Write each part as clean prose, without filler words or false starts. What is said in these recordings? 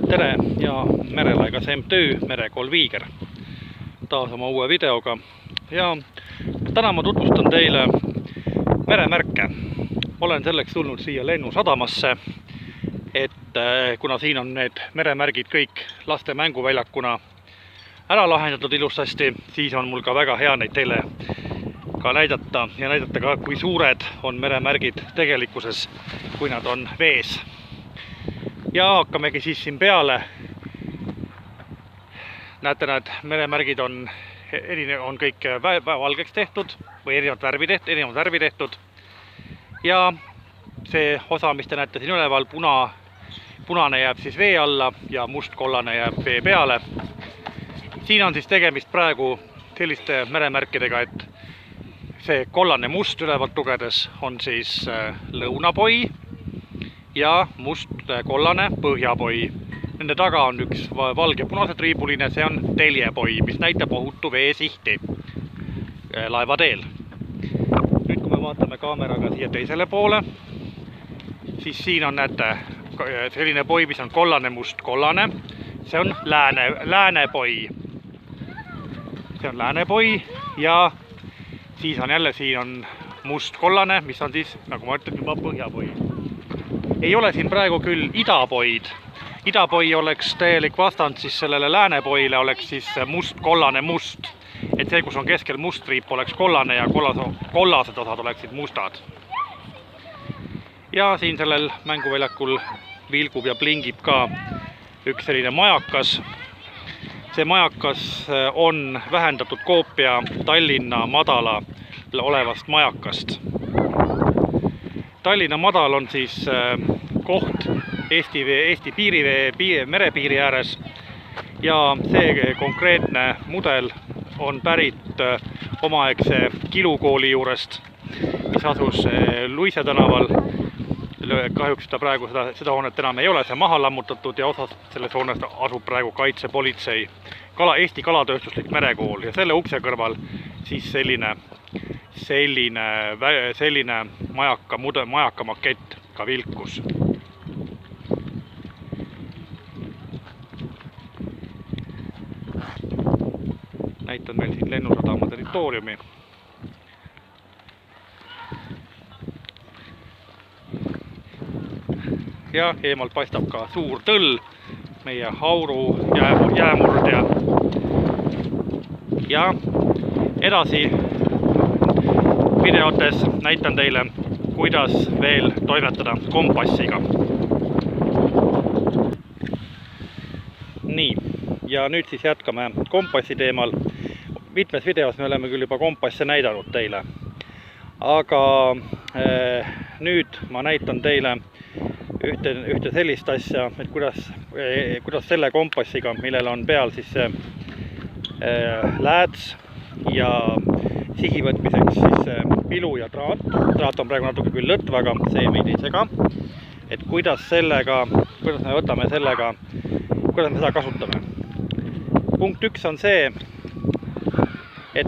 Tere ja Merelaigas MTÜ Merekool Viiger taas oma uue videoga ja täna ma tutvustan teile meremärke. Olen selleks tulnud siia lennusadamasse, et kuna siin on need meremärgid kõik laste mänguväljakuna ära lahendatud ilusasti, siis on mul ka väga hea neid teile ka näidata ja näidata ka, kui suured on meremärgid tegelikkuses, kui nad on vees. Ja hakkamegi siis siin peale. Näete, need meremärgid on kõik valgeks tehtud või erinevat värvi tehtud. Ja see osa, mis te näete siin üleval, punane jääb siis vee alla ja must-kollane jääb vee peale. Siin on siis tegemist praegu selliste meremärkidega, et see kollane must ülevalt lugedes on siis lõunapoi ja must-kollane põhjapoi. Nende taga on üks valge-punase triibuline, see on teljepoi, mis näitab ohutu veesihti laevateel. Nüüd kui me vaatame kaameraga siia teisele poole, siis siin on, näete, selline poi, mis on kollane, must-kollane. See on läänepoi. See on läänepoi ja siis on jälle siin on must-kollane, mis on siis, nagu ma ütlen, juba põhjapoi. Ei ole siin praegu küll idapoid. Idapoi oleks täielik vastand siis sellele läänepoile, oleks siis must-kollane must. Et see, kus on keskel must triip, oleks kollane ja kollased osad oleksid mustad. Ja siin sellel mänguväljakul vilgub ja plingib ka üks selline majakas. See majakas on vähendatud koopia Tallinna Madala olevast majakast. Tallinna Madal on siis koht Eesti merepiiri ääres ja see konkreetne mudel on pärit omaaegse Kilukooli juurest, mis asus Luise tänaval. Kahjuks ta praegu seda hoonet enam ei ole, see maha lammutatud ja osas selles hoonest asub praegu kaitsepolitsei, Eesti Kalatööstuslik Merekool ja selle ukse kõrval siis selline majaka makett ka vilkus. Näitan meil siin lennusadama territooriumi. Ja eemalt paistab ka suur tõll, meie Hauru jäämurdja. Ja edasi videotes näitan teile, kuidas veel toimetada kompassiga. Nii, ja nüüd siis jätkame kompassi teemal. Mitmes videos me oleme küll juba kompasse näidanud teile. Aga nüüd ma näitan teile ühte sellist asja, et kuidas selle kompassiga, millel on peal siis lääts ja sihi võtmiseks siis pilu ja traat. Traat on praegu natuke küll lõtvaga, see meid ei sega. Et kuidas me võtame sellega, kuidas me seda kasutame. Punkt 1 on see, et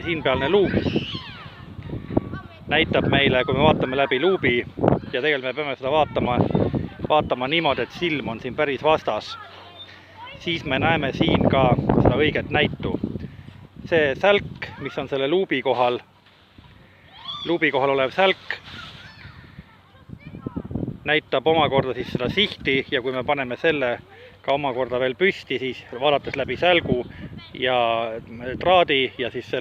siinpealne luup näitab meile, kui me vaatame läbi luubi ja tegelikult me peame seda vaatama niimoodi, et silm on siin päris vastas, siis me näeme siin ka seda õiget näitu. See sälk, mis on selle luubi kohal olev sälk, näitab omakorda siis seda sihti ja kui me paneme selle ka omakorda veel püsti, siis vaadates läbi sälgu ja traadi ja siis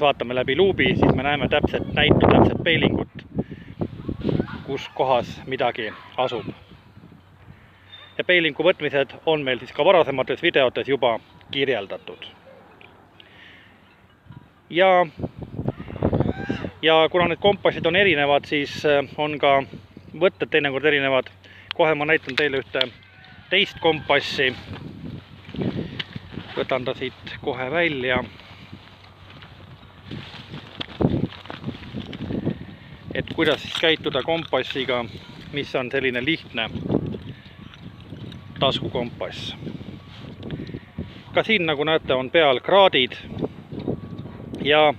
vaatame läbi luubi, siis me näeme täpset näitu, täpset peilingut, kus kohas midagi asub. Ja peilingu võtmised on meil siis ka varasemates videotes juba kirjeldatud. Ja kuna need kompassid on erinevad, siis on ka võtted teinekord erinevad. Kohe ma näitan teile ühte teist kompassi. Võtan ta siit kohe välja. Et kuidas siis käituda kompassiga, mis on selline lihtne taskukompass. Ka siin, nagu näete, on peal kraadid ja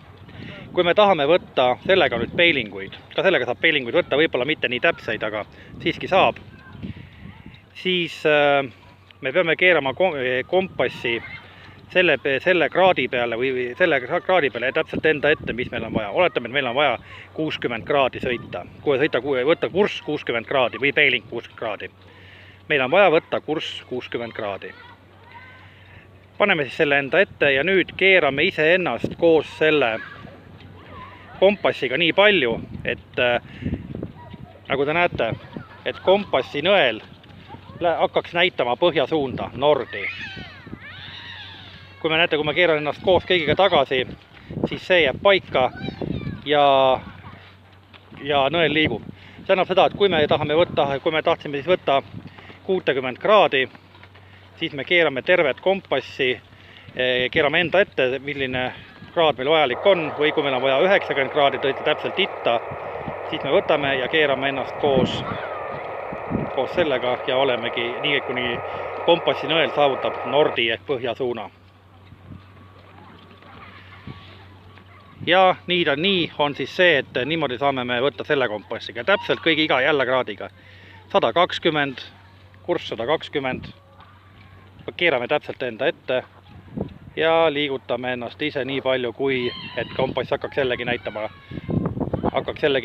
kui me tahame võtta sellega nüüd peilinguid, ka sellega saab peilinguid võtta, võib-olla mitte nii täpseid, aga siiski saab, siis me peame keerama kompassi selle kraadi peale või selle kraadi peale ja täpselt enda ette, mis meil on vaja. Oletame, et meil on vaja 60 kraadi sõita. Võtta kurss 60 kraadi või peeling 60 kraadi. Meil on vaja võtta kurss 60 kraadi. Paneme siis selle enda ette ja nüüd keerame iseennast koos selle kompassiga nii palju, et nagu te näete, et kompassi nõel hakkaks näitama põhjasuunda, nordi. Kui me näete, kui ma keeran ennast koos kõigiga tagasi, siis see jääb paika ja nõel liigub. See tähendab seda, et kui me tahtsime siis võtta 60 kraadi, siis me keerame tervet kompassi, keerame enda ette, milline kraad meil vajalik on, või kui meil on vaja 90 kraadi tõita täpselt itta, siis me võtame ja keerame ennast koos sellega ja olemegi nii, kuni kompassi nõel saavutab nordi ehk põhjasuuna. Ja nii on siis see, et niimoodi saame me võtta selle kompassiga. Täpselt kõigi iga jälle kraadiga. 120, kurss 120. Keerame täpselt enda ette ja liigutame ennast ise nii palju, kui et kompass hakkaks jällegi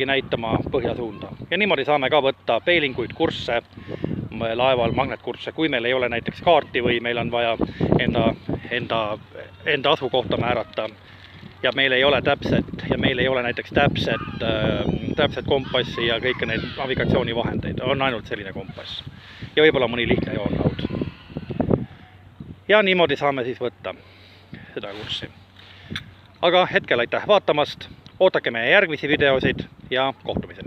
näitama põhjasuunda. Ja niimoodi saame ka võtta peelinguid, kursse, laeval magnetkursse, kui meil ei ole näiteks kaarti või meil on vaja enda asukohta määrata. Ja meil ei ole näiteks täpset kompassi ja kõike neid navigatsioonivahendeid, on ainult selline kompass. Ja võib-olla mõni lihtne joonlaud. Ja niimoodi saame siis võtta seda kurssi. Aga hetkel aitäh vaatamast, ootake meie järgmisi videosid ja kohtumiseni!